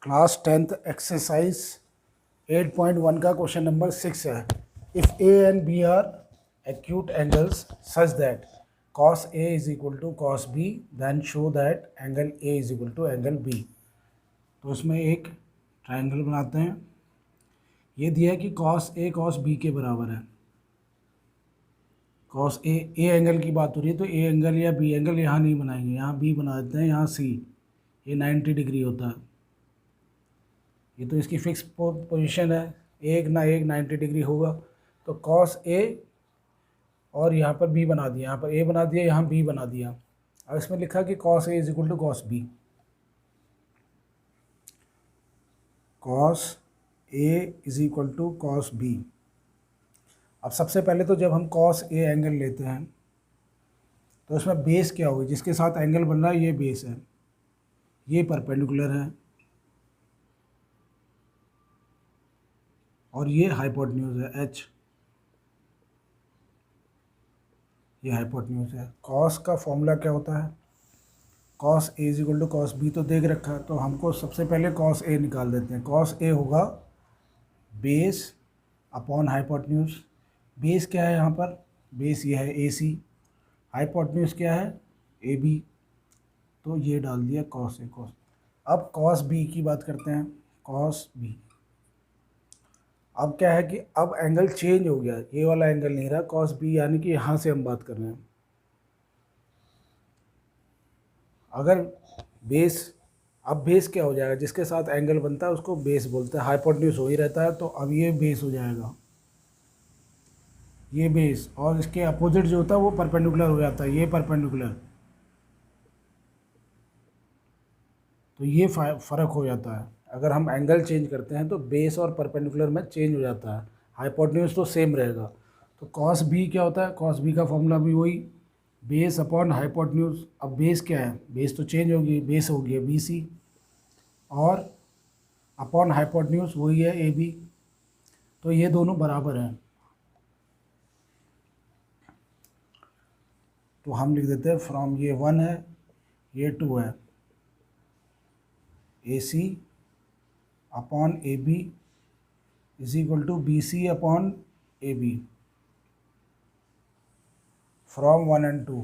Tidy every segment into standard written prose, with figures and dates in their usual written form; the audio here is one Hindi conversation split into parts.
क्लास 10th एक्सरसाइज 8.1 का क्वेश्चन नंबर 6 है। If A and B are acute angles such that cos A is equal to cos B, then show that angle A is equal to angle B। तो इसमें एक ट्रायंगल बनाते हैं। ये दिया है कि cos A cos B के बराबर है। cos A एंगल की बात हो रही है, तो A एंगल या B एंगल यहाँ नहीं बनाएंगे, यहाँ B बना देते हैं, यहाँ C। ये 90 डिग्री होता है। ये तो इसकी फिक्स पोजीशन है, एक ना एक 90 डिग्री होगा। तो cos A और यहाँ पर B बना दिया, यहाँ पर A बना दिया, यहाँ B बना दिया। अब इसमें लिखा कि cos A is equal to cos B। cos A is equal to cos B। अब सबसे पहले तो जब हम cos A एंगल लेते हैं तो इसमें बेस क्या होगी, जिसके साथ एंगल बन रहा है ये बेस है, ये परपेंडिकुलर है और ये हाइपोटेन्यूज है h, ये हाइपोटेन्यूज है। cos का फॉर्मूला क्या होता है, cos A is equal to cos B तो देख रखा है, तो हमको सबसे पहले cos A निकाल देते हैं। cos A होगा बेस अपॉन हाइपोटेन्यूज। बेस क्या है यहाँ पर, बेस ये है AC, हाइपोटेन्यूज क्या है AB, तो ये डाल दिया cos A cos। अब cos B की बात करते हैं, cos B। अब क्या है कि अब एंगल चेंज हो गया, ये वाला एंगल नहीं रहा cos B, यानी कि यहाँ से हम बात कर रहे हैं। अगर बेस, अब बेस क्या हो जाएगा, जिसके साथ एंगल बनता है उसको बेस बोलते हैं, हाइपोटेन्यूज हो ही रहता है, तो अब ये बेस हो जाएगा, ये बेस, और इसके अपोजिट जो होता है वो परपेंडिकुलर हो जाता है, ये परपेंडिकुलर। तो ये फ़र्क हो जाता है, अगर हम एंगल चेंज करते हैं तो बेस और परपेंडिकुलर में चेंज हो जाता है, हाइपोटेन्यूज तो सेम रहेगा। तो cos B क्या होता है, cos B का फॉर्मूला भी वही, बेस अपॉन हाइपोटेन्यूज। अब बेस क्या है, बेस तो चेंज होगी, बेस हो गया BC, और अपॉन हाइपोटेन्यूज वही है AB। तो ये दोनों बराबर हैं, तो हम लिख देते हैं फ्रॉम, ये 1 है, ये 2 है, AC upon AB is equal to BC upon AB from 1 and 2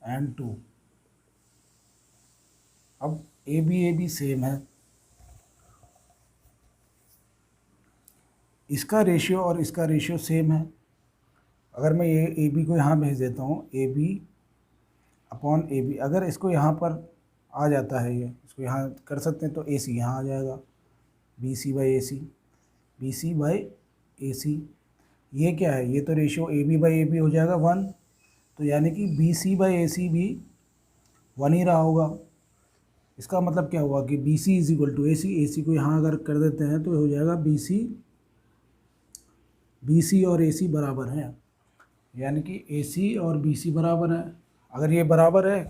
and 2। अब AB सेम है, इसका रेशियो और इसका रेशियो सेम है। अगर मैं ये AB को यहाँ भेज देता हूँ, AB अपॉन AB, अगर इसको यहाँ पर आ जाता है, ये इसको यहाँ कर सकते हैं, तो AC यहाँ आ जाएगा, BC by AC, BC by AC। ये क्या है, ये तो रेशियो AB बाई AB हो जाएगा 1, तो यानी कि BC बाई AC भी 1 ही रहा होगा। इसका मतलब क्या हुआ कि BC is equal to AC को यहाँ अगर कर देते हैं तो हो जाएगा BC और AC बराबर हैं, यानी कि AC और BC बराबर है। अगर ये बराबर है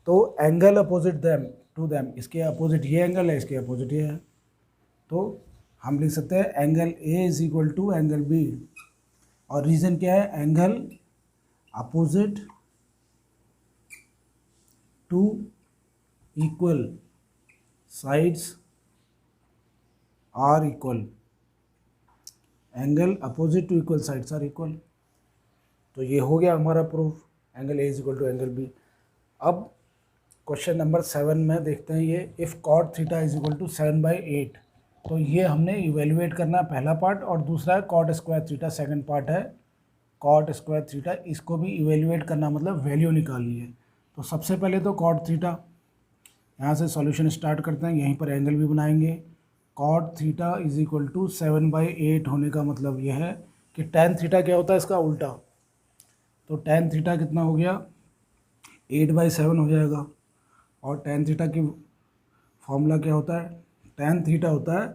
तो angle opposite them to them, इसके अपोजिट ये एंगल है, इसके अपोजिट ये है, तो हम लिख सकते हैं angle A is equal to angle B। और रीज़न क्या है, angle opposite to equal sides are equal, angle opposite to equal sides are equal. तो ये हो गया हमारा proof, angle A is equal to angle B। अब क्वेश्चन नंबर 7 में देखते हैं ये, if cot theta is equal to 7/8। तो ये हमने इवेल्युएट करना है, पहला पार्ट, और दूसरा है cot square theta, second part है cot स्क्वायर थीटा। इसको भी इवेल्युएट करना मतलब वैल्यू निकालनी है। तो सबसे पहले तो cot थीटा, यहाँ से सॉल्यूशन स्टार्ट करते हैं, यहीं पर एंगल भी बनाएंगे। cot theta is equal to 7/8 होने का मतलब यह है कि tan थीटा क्या होता है, इसका उल्टा। तो tan थीटा कितना हो गया, 8/7 हो जाएगा। और tan थीटा की फॉर्मूला क्या होता है, tan थीटा होता है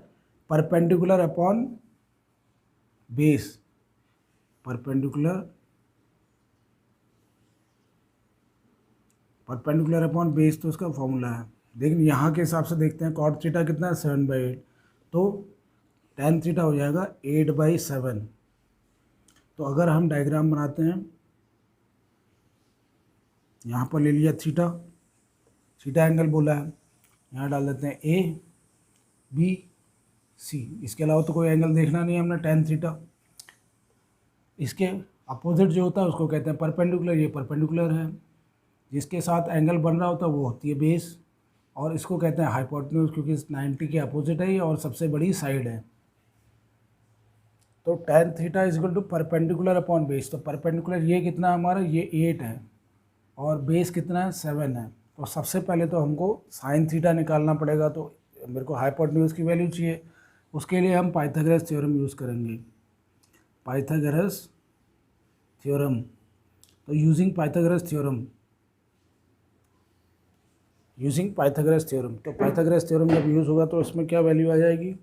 perpendicular upon base, perpendicular upon base, तो इसका फॉर्मूला है। लेकिन यहाँ के हिसाब से देखते हैं, cot थीटा कितना है 7/8, तो tan थीटा हो जाएगा 8/7। तो अगर हम डायग्राम बनाते हैं, यहाँ पर ले लिया थीटा, थीटा एंगल बोला है, यहाँ डाल देते हैं ए बी सी, इसके अलावा तो कोई एंगल देखना नहीं है हमने, tan थीटा। इसके अपोजिट जो होता है उसको कहते हैं परपेंडिकुलर, ये परपेंडिकुलर है। जिसके साथ एंगल बन रहा होता है वो होती है बेस, और इसको कहते हैं हाइपोटेन्यूज, क्योंकि 90 के अपोजिट है ये और सबसे बड़ी साइड है। तो tan theta is equal to perpendicular upon base. तो परपेंडिकुलर ये कितना है हमारा, ये 8 है, और बेस कितना है 7 है। तो सबसे पहले तो हमको sin थीटा निकालना पड़ेगा, तो मेरे को हाइपोटेन्यूज की वैल्यू चाहिए। उसके लिए हम पाइथागोरस थ्योरम यूज़ करेंगे, पाइथागोरस थ्योरम। तो using Pythagoras theorem, using Pythagoras theorem, तो पाइथागोरस थ्योरम जब यूज़ होगा तो इसमें क्या वैल्यू आ जाएगी,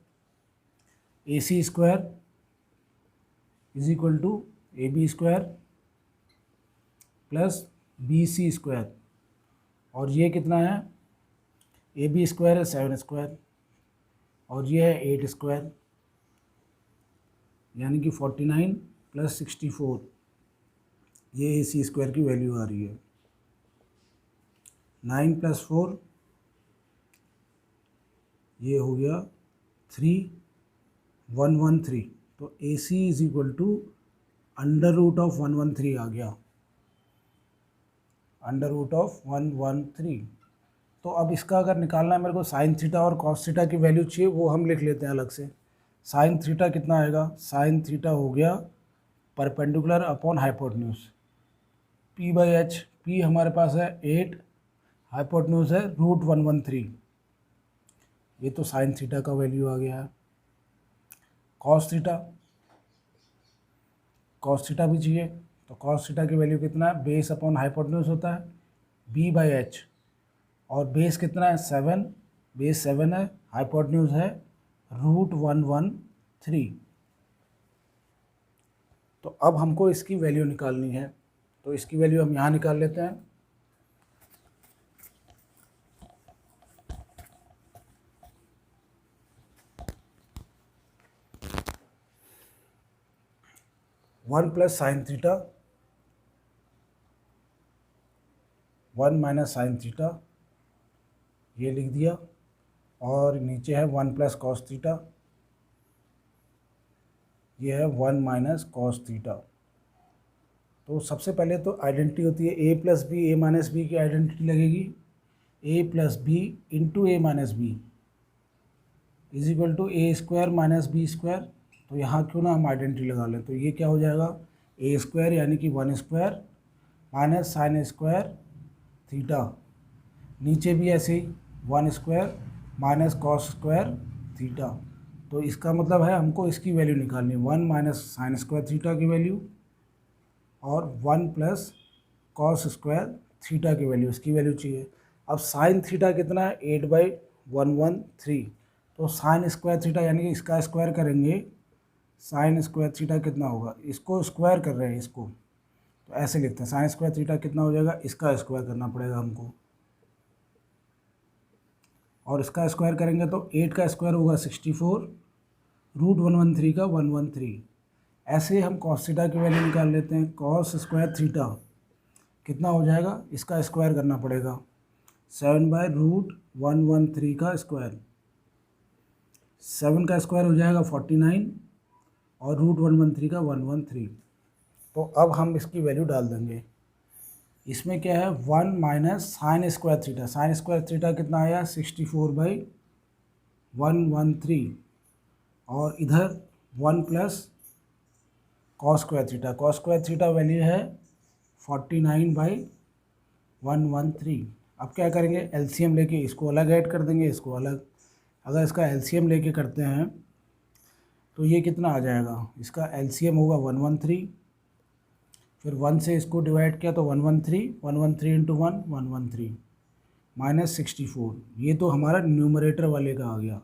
A C square is equal to A B square plus B C square, और ये कितना है, ए बी स्क्वायर है 7 स्क्वायर और ये है 8 स्क्वायर, यानी कि 49 प्लस 64, ये ए सी स्क्वायर की वैल्यू आ रही है। 9 प्लस 4 ये हो गया 3113। तो A C is equal to under root of 113 आ गया, अंडर रूट ऑफ 113। तो अब इसका अगर निकालना है मेरे को साइन थीटा और कॉस थीटा की वैल्यू चाहिए, वो हम लिख लेते हैं अलग से। साइन थीटा कितना आएगा, साइन थीटा हो गया perpendicular upon hypotenuse, P by H. P हमारे पास है 8, हाइपोटेन्यूज है रूट 113, ये तो साइन थीटा का वैल्यू आ गया है। कॉस थीटा, कॉस थीटा भी चाहिए, तो कॉस थीटा की वैल्यू कितना है, बेस अपॉन हाइपोटेन्यूज होता है बी बाई एच, और बेस कितना है 7, बेस 7 है, हाइपोटेन्यूज है रूट 113। तो अब हमको इसकी वैल्यू निकालनी है, तो इसकी वैल्यू हम यहाँ निकाल लेते हैं। One plus sine theta, 1 minus sine theta, ये लिख दिया, और नीचे है 1 प्लस कॉस थीटा, ये है 1 माइनस कॉस थीटा। तो सबसे पहले तो आइडेंटिटी होती है A plus B, A minus B की आइडेंटिटी लगेगी, A plus B into A minus B is equal to A square minus B square. तो यहाँ क्यों ना हम आइडेंटिटी लगा लें, तो ये क्या हो जाएगा, ए स्क्वायर यानी कि 1 square minus sine square theta, नीचे भी ऐसे ही 1 square minus cos square theta. तो इसका मतलब है हमको इसकी वैल्यू निकालनी है, 1 माइनस साइन स्क्वायर थीटा की वैल्यू और 1 प्लस कॉस स्क्वायर थीटा की वैल्यू, इसकी वैल्यू चाहिए। अब साइन थीटा कितना है, 8/113। तो साइन स्क्वायर थीटा यानी कि इसका स्क्वायर करेंगे, साइन स्क्वायर थीटा कितना होगा, इसको स्क्वायर कर रहे हैं इसको, तो ऐसे लिखते हैं साइन स्क्वायर थीटा कितना हो जाएगा, इसका स्क्वायर करना पड़ेगा हमको, और इसका स्क्वायर करेंगे तो 8 का स्क्वायर होगा 64, रूट 113 का 113। ऐसे हम कॉस थीटा की वैल्यू निकाल लेते हैं, कॉस स्क्वायर थीटा कितना हो जाएगा, इसका स्क्वायर करना पड़ेगा, 7/√113 का स्क्वायर, 7 का स्क्वायर हो जाएगा 49 और रूट 113 का 113। तो अब हम इसकी वैल्यू डाल देंगे। इसमें क्या है, 1 minus sine square theta, sine square theta कितना आया 64/113, और इधर 1 plus cos square theta, cos square theta value है 49/113। अब क्या करेंगे, एलसीएम लेके इसको अलग ऐड कर देंगे, इसको अलग। अगर इसका एलसीएम लेके करते हैं तो ये कितना आ जाएगा, इसका एलसीएम होगा 113, फिर 1 से इसको डिवाइड किया तो 113 इंटू 1 113 माइनस 64, ये तो हमारा न्यूमरेटर वाले का आ गया,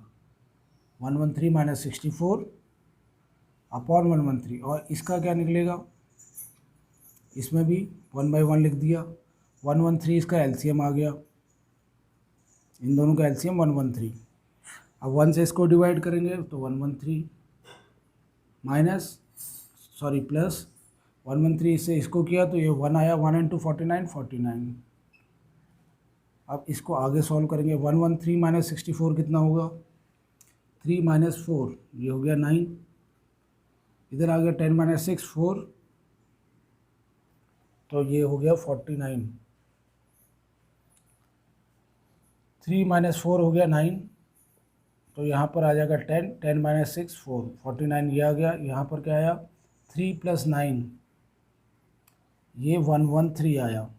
113 माइनस 64 अपॉन 113, और इसका क्या निकलेगा, इसमें भी 1/1 लिख दिया, 113 इसका एलसीएम आ गया, इन दोनों का एलसीएम 113। अब 1 से इसको डिवाइड करेंगे तो 113 माइनस प्लस 113 से इसको किया तो ये 1 आया, 1 इंटू 49 49, अब इसको आगे सॉल्व करेंगे। 113 माइनस 64 कितना होगा? 3 माइनस 4 ये हो गया 9, इधर आ गया 10 माइनस 6 4, तो ये हो गया 49। 3 माइनस 4 हो गया 9, तो यहाँ पर आ जाएगा 10, 10 माइनस 6 4, 49 ये आ गया। यहाँ पर क्या आया? 3 प्लस 9 ये 113 आया,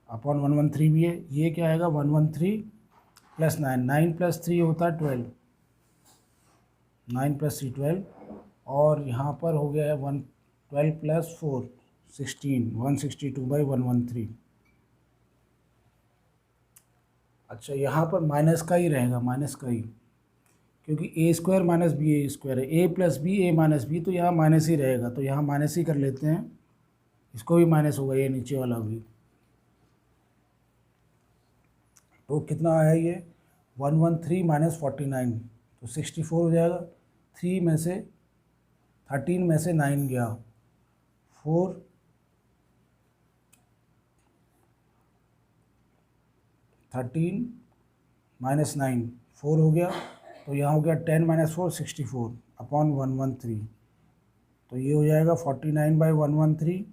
अपॉन 113 भी है। ये क्या आएगा? 113 प्लस 9, 9 प्लस 3 होता है 12, 9 प्लस 3 12, और यहाँ पर हो गया है 12 प्लस 4 16, 162/113। अच्छा, यहाँ पर माइनस का ही रहेगा, माइनस का ही, क्योंकि ए स्क्वायर माइनस बी ए स्क्वायर है, A plus B A minus B, तो यहाँ माइनस ही रहेगा, तो यहाँ माइनस ही कर लेते हैं। इसको भी माइनस होगा, ये नीचे वाला भी। तो कितना आया ये? 113 माइनस 49, तो 64 हो जाएगा। 3 में से 13 में से 9 गया, 4 13 माइनस 9 4 हो गया, तो यहाँ हो गया 10 माइनस 4 64 अपॉन 113, तो ये हो जाएगा 49/113,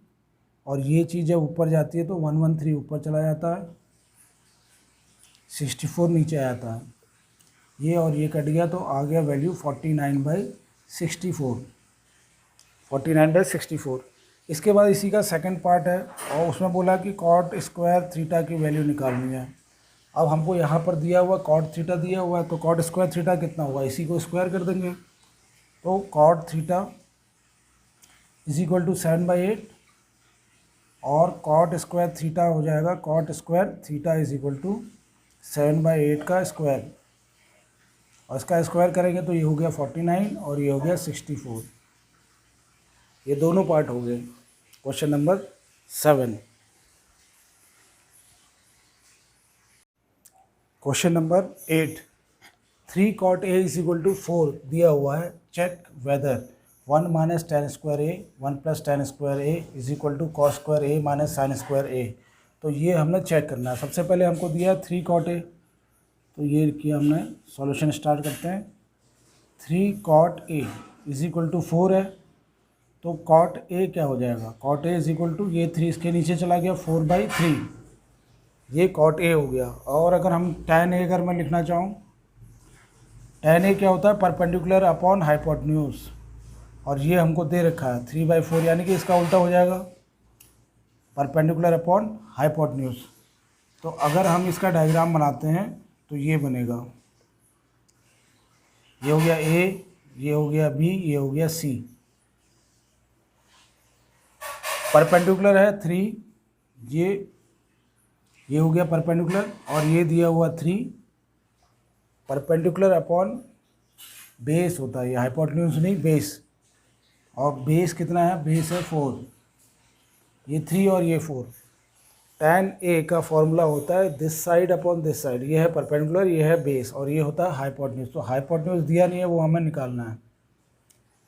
और ये चीज़ जब ऊपर जाती है तो 113 ऊपर चला जाता है, 64 नीचे आता है, ये और ये कट गया, तो आ गया वैल्यू 49/64, 49/64। इसके बाद इसी का सेकंड पार्ट है, और उसमें बोला कि कॉट स्क्वायर थीटा की वैल्यू निकालनी है। अब हमको यहाँ पर दिया हुआ कॉट थीटा दिया हुआ है, तो कॉट स्क्वायर थीटा कितना हुआ? इसी को स्क्वायर कर देंगे, तो cot theta is equal to 7/8, और कॉट स्क्वायर थीटा हो जाएगा, cot square theta is equal to 7/8 का स्क्वायर, और इसका स्क्वायर करेंगे तो ये हो गया 49 और ये हो गया 64। ये दोनों पार्ट हो गए। Question number 7। Question number 8, 3 cot a is equal to 4 दिया हुआ है। Check whether 1 minus tan square a 1 plus tan square a is equal to cos square a minus sine square a। तो ये हमने चेक करना है। सबसे पहले हमको दिया 3 cot a, तो ये किया हमने, सॉल्यूशन स्टार्ट करते हैं। 3 cot a is equal to 4 है, तो cot a क्या हो जाएगा? cot a is equal to, ये 3 इसके नीचे चला गया, 4/3, ये cot a हो गया। और अगर हम tan a अगर मैं लिखना चाहूँ, tan a क्या होता है? परपेंडिकुलर अपॉन हाइपोटेन्यूज, और ये हमको दे रखा है 3/4, यानी कि इसका उल्टा हो जाएगा, परपेंडिकुलर अपॉन हाइपोटेन्यूज। तो अगर हम इसका डायग्राम बनाते हैं तो ये बनेगा, ये हो गया a, ये हो गया b, ये हो गया c। परपेंडिकुलर है 3, ये हो गया परपेंडिकुलर, और ये दिया हुआ 3, परपेंडिकुलर अपॉन बेस होता है, ये हाइपोटेन्यूज नहीं, बेस। और बेस कितना है? बेस है 4, ये 3 और ये 4। tan a का फॉर्मूला होता है this side upon this side, ये है परपेंडिकुलर, ये है बेस, और ये होता है हाइपोटेन्यूज। तो हाइपोटेन्यूज दिया नहीं है, वो हमें निकालना है,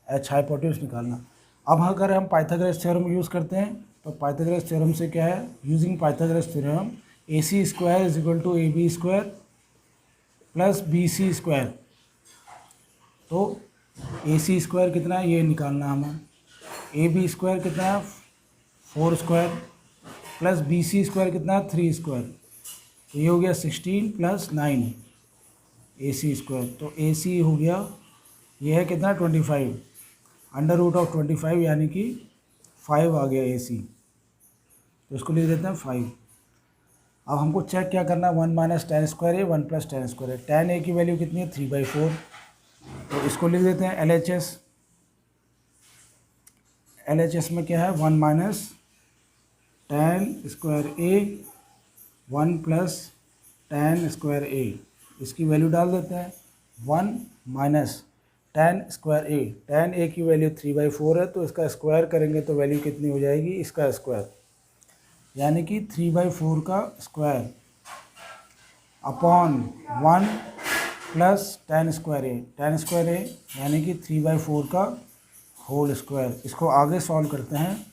h हाइपोटेन्यूज निकालना। अब अगर हम पाइथागोरस थ्योरम यूज़ करते हैं, तो पाइथागोरस थ्योरम से क्या है? Using Pythagoras theorem AC square is equal to AB square plus BC square. तो AC स्क्वायर कितना है ये निकालना हमें, AB स्क्वायर कितना है 4 स्क्वायर, प्लस BC स्क्वायर कितना है 3 स्क्वायर, तो ये हो गया 16 प्लस 9 AC स्क्वायर। तो AC हो गया, ये है कितना 25, अंडर रूट ऑफ 25, यानी कि 5 आ गया AC, तो इसको लिख देते हैं 5। अब हमको चेक क्या करना है? 1 minus tan square a 1 plus tan square a। tan a की वैल्यू कितनी है? 3/4, तो इसको लिख देते हैं LHS। LHS में क्या है? 1 minus tan square a 1 plus tan square a, इसकी वैल्यू डाल देते हैं। 1 minus tan square a, tan a की वैल्यू 3/4 है, तो इसका स्क्वायर करेंगे तो वैल्यू कितनी हो जाएगी? इसका स्क्वायर, यानी कि 3/4 का square upon 1 plus tan square a, tan square a यानी कि 3/4 का होल स्क्वायर। इसको आगे सॉल्व करते हैं,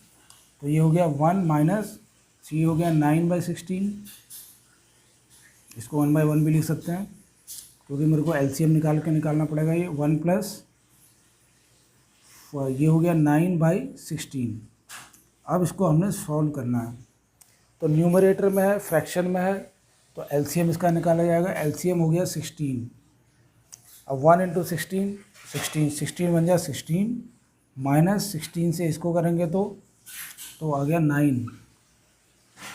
तो ये हो गया 1 माइनस, ये हो गया 9/16, इसको 1/1 भी लिख सकते हैं, क्योंकि मेरे को एलसीएम निकालना पड़ेगा। ये 1 प्लस ये हो गया 9/16। अब इसको हमने सॉल्व करना है। तो न्यूमरेटर में है, फ्रैक्शन में है, तो एलसीएम इसका निकाला जाएगा। एलसीएम हो गया 16। अब 1 इंटू 16, 16 बन जाए 16 माइनस 16 से इसको करेंगे तो आ गया 9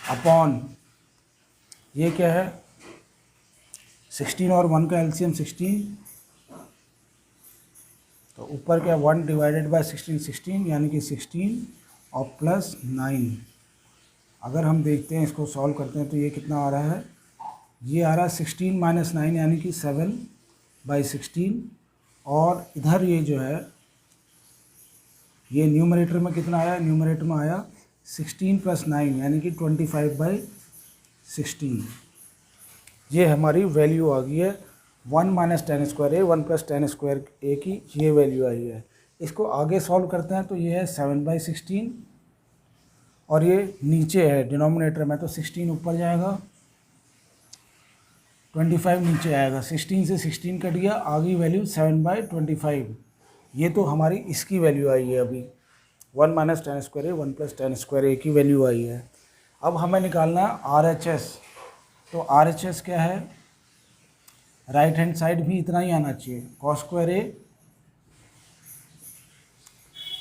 अपॉन ये क्या है 16 और 1 का एलसीएम 16, तो ऊपर क्या 1 डिवाइडेड बाय 16 यानी कि 16 और प्लस 9। अगर हम देखते हैं इसको सॉल्व करते हैं तो ये कितना आ रहा है, ये आ रहा है 16 माइनस 9 यानी कि 7/16। और इधर ये जो है ये न्यूमरेटर में कितना आया, न्यूमरेटर में आया 16 प्लस 9 यानी कि 25/16। ये हमारी वैल्यू आ गई है 1 माइनस टेन स्क्वायर ए 1 प्लस टेन स्क्वायर ए की ये वैल्यू आई है। इसको आगे सॉल्व करते हैं तो ये है 7/16 और ये नीचे है डिनोमिनेटर में, तो 16 ऊपर जाएगा 25 नीचे आएगा। 16 से 16 कट गया, आगे वैल्यू 7/25। ये तो हमारी इसकी वैल्यू आई है अभी 1 माइनस टेन स्क्वायर ए 1 प्लस टेन स्क्वायर ए की वैल्यू आई है। अब हमें निकालना है RHS। तो RHS क्या है, राइट हैंड साइड भी इतना ही आना चाहिए, कॉस स्क्वायर ए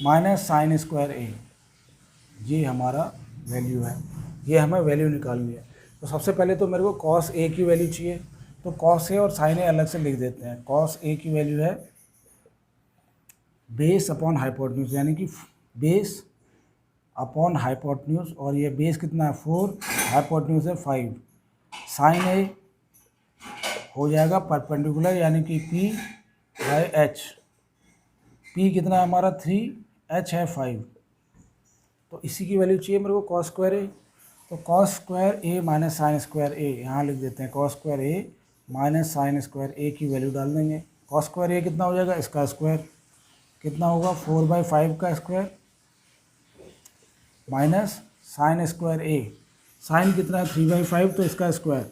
माइनस साइन स्क्वायर ए, ये हमारा वैल्यू है। ये हमें वैल्यू निकालनी है। तो सबसे पहले तो मेरे को कॉस ए की वैल्यू चाहिए, तो कॉस ए और साइन ए अलग से लिख देते हैं। कॉस ए की वैल्यू है बेस अपॉन हाइपोटेन्यूज यानी कि बेस अपॉन हाइपोटेन्यूज, और ये बेस कितना है 4, हाइपोटेन्यूज है 5। साइन ए हो जाएगा परपेंडिकुलर यानी कि P/H। P कितना है हमारा 3, H है 5, तो इसी की वैल्यू चाहिए मेरे को कॉस स्क्वायर ए। तो कॉस स्क्वायर ए माइनस साइन स्क्वायर ए यहाँ लिख देते हैं, कॉस स्क्वायर ए माइनस साइन स्क्वायर ए की वैल्यू डाल देंगे। कॉस स्क्वायर ए कितना हो जाएगा, इसका स्क्वायर कितना होगा 4/5 का स्क्वायर माइनस साइन स्क्वायर ए, साइन कितना है 3/5 तो इसका स्क्वायर,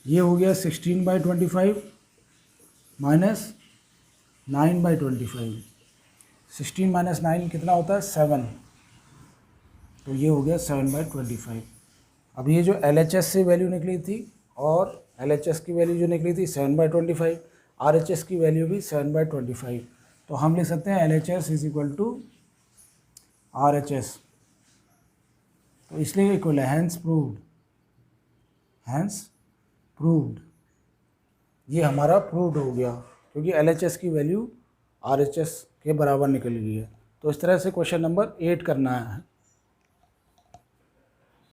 ये हो गया 16/25 माइनस 9/25। 16 माइनस 9 कितना होता है 7, तो ये हो गया 7/25। अब ये जो LHS से वैल्यू निकली थी और LHS की वैल्यू जो निकली थी 7/25, RHS की वैल्यू भी 7/25, तो हम लिख सकते हैं LHS is equal to RHS। तो इसलिए इक्वल है हैंस प्रूव्ड। ये हमारा प्रूव्ड हो गया क्योंकि LHS की वैल्यू RHS के बराबर निकल गई है। तो इस तरह से क्वेश्चन नंबर 8 करना है।